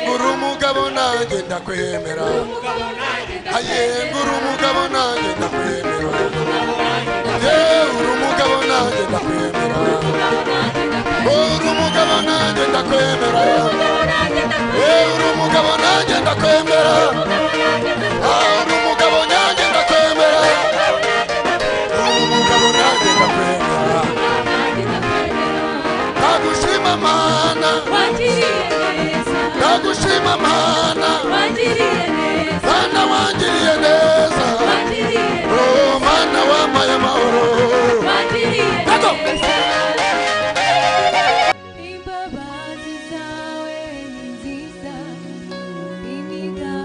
Nguru umugabo nanjye ndakwemera. Nguru umugabo nanjye ndakwemera. Uri umugabo nanjye ndakwemera. Uri umugabo nanjye ndakwemera. Uri umugabo nanjye ndakwemera. Uri umugabo nanjye ndakwemera. Uri umugabo nanjye ndakwemera. Nagushima Mana wangiriye neza. Nagushima Mana wangiriye neza. Mana wangiriye neza. Oh Mana wampaye amahoro. Wangiriye neza. Imbabazi zawe ni nziza. Imigambi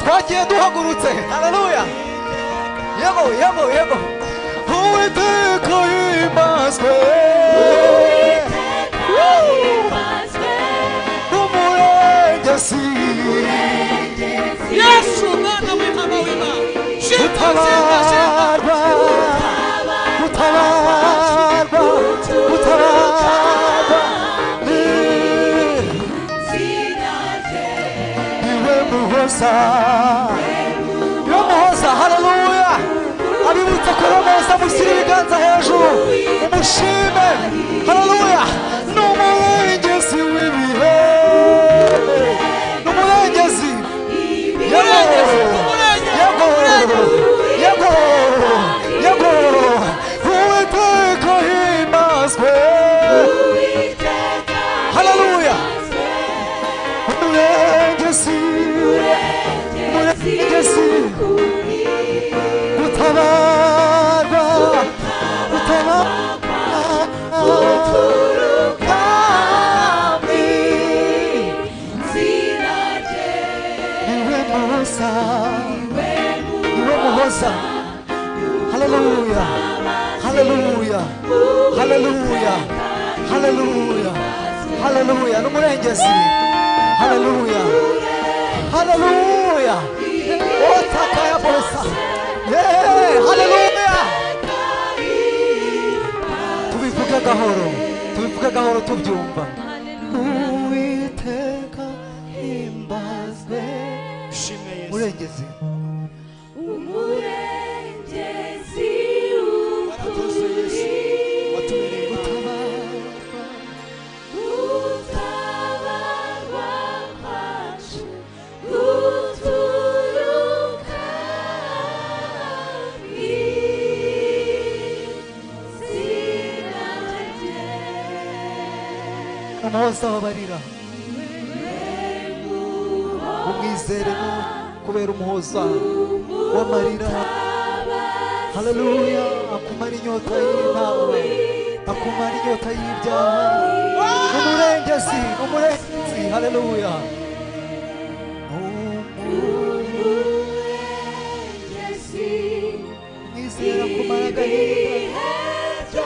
Twagiye duhagurutse. Haleluya. Yego. uwiteka himbazwe n'umurengezi Yesu mwana w'Imana w'Imana gutabarwa gutabarwa gutabarwa niwe muhoza niwe muhoza haleluya abibutsa kuromoza mushyira ibiganza hejuru umushime haleluya n'umurengezi w'ibihe n'umurengezi yego uwiteka himbazwe haleluya umurengezi gutabarwa niwe muhoza haleluya haleluya haleluya haleluya haleluya n'umurengezi haleluya haleluya otakaya bosa haleluya tubivuge gahoro tubyumva uwiteka himbazwe umurengezi umurengezi warakoze Yesu watubereye gutabarwa kwacu guturuka mw'izina rye umuhoza wabarira umwizere kubera umuhoza w'amarira haleluya akumara inyota y'intama akumara inyota y'ibyaha n'umurengezi haleluya umwizere akumara agahinda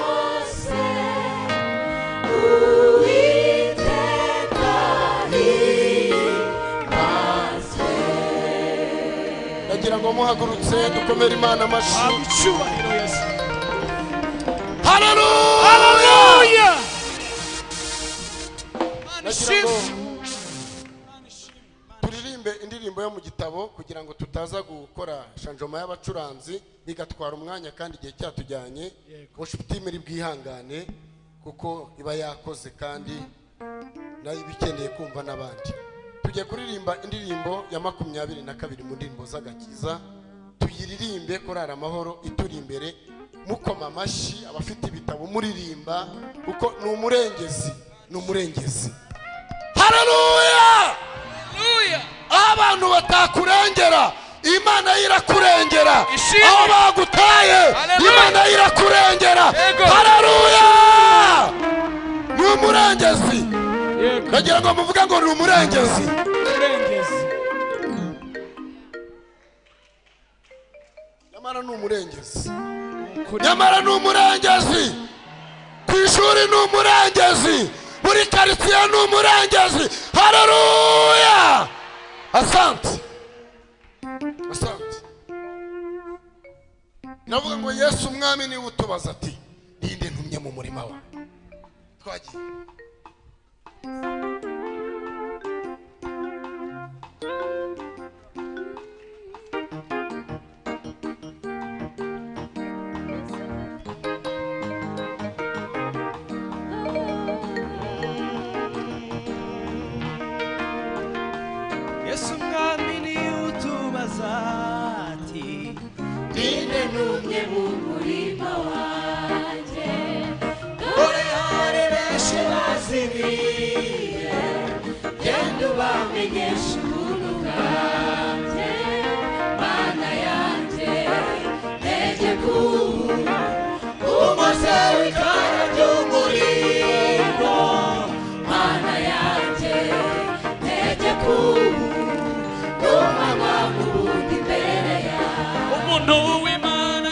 ndagira ngo muhagurutse dukomere Imana amashyi. icyubahiro Yesu Haleluya. Ndagira ngo turirimbe indirimbo yo mu gitabo kugira ngo tutaza gukora shanjoma y'abacuranzi bigatwara umwanya kandi igihe cyatujyanye. Worship team iri bwihangane kuko iba yakoze kandi nayo ibikeneye kumva n'abandi. Tugiye kuririmba indirimbo ya 22 mu ndirimbo z'agakiza. Tuyiririmbe Korali Amahoro ituri imbere mukoma amashyi abafite ibitabo muririmba kuko ni umurengezi. Haleluya. Abantu batakurengera Imana irakurengera. Aho bagutaye Imana irakurengera. Haleluya. Ni umurengezi. Ndagira ngo muvuge ngo ni umurengezi. Nyamara ni umurengezi. Nyamara ni umurengezi. Ku ishuri ni umurengezi. Muri quartier ni umurengezi. Haleluya. Asante. Navuga ngo Yesu umwami ni utubaza ati ninde ntumye mu murima wa. Twagiye. Yesu mwami ni utubaza ati ninde numwe mu murima wanjye dore hari benshi bazimiye genda ubamenyesha ubuntu bwanjye Mana yanjye tegeka umuze w'ikara ry'umurimo Mana yanjye tegeka umanywa mu bundi imbere yawe umuntu w'Imana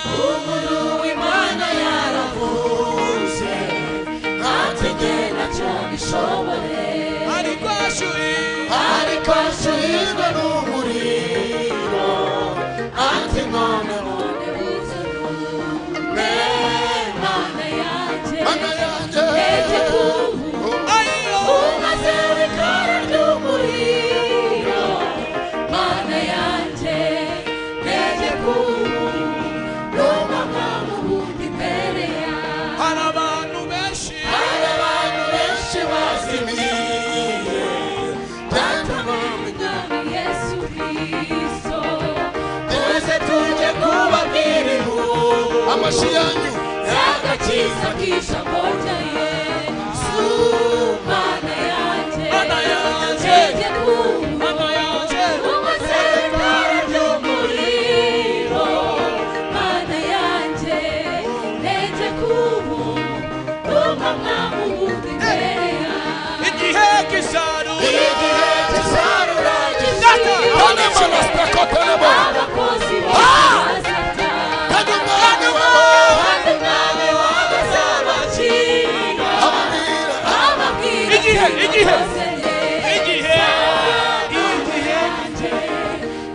amashiyanyu y'agakiza k'ijambo rya Yesu. Mana yanjye ntege kumva umuseka ry'umuriro. Mana yanjye ntege kumva mwamubundi imbere yawe. igihe kisarura abakozi bazata kandi umwami w'abazabakira ababwira igihe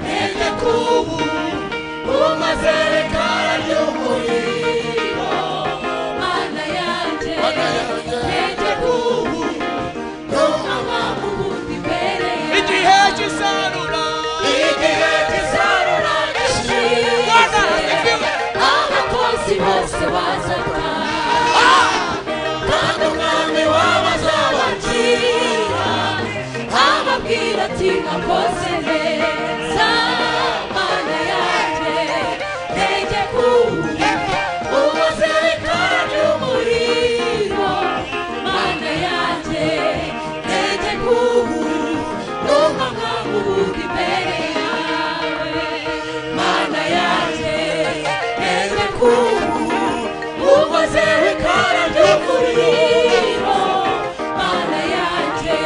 ntege kubu umaze rekara ry'umuriro. Mana yanjye ntege kubu mwamubundi imbere yawe. igihe kisarura abakozi bose bazata kandi umwami w'abazabakira ababwira ati mwakoze neza. Mana yanjye ntege kumva umaze rekara ry'umuriro. Mana yanjye ntege kumva mwamubundi imbere yawe. Mana yanjye ntege kumva umaze rekara ry'umuriro. Mana yanjye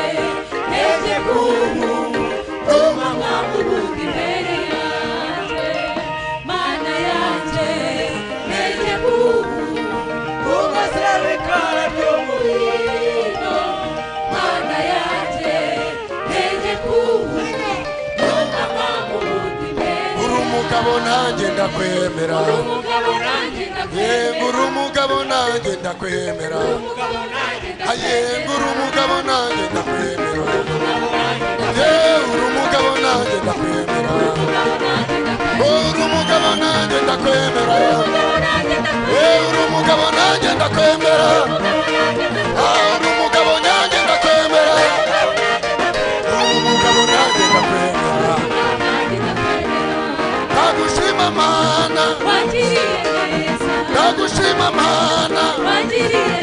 ntege kumva mwamubundi imbere yanjye. Mana yanjye ntege kumva umaze rekara ry'umuriro. Mana yanjye ntege kumva mwamubundi imbere. uri umugabo nanjye ndakwemera Umugabo nanjye yego uri umugabo nanjye ndakwemera yego uri umugabo nanjye ndakwemera yego uri umugabo nanjye ndakwemera uri umugabo nanjye ndakwemera yego uri umugabo nanjye ndakwemera uri umugabo nanjye ndakwemera uri umugabo nanjye ndakwemera ndagushima Mana wangiriye neza ndagushima Mana wangiriye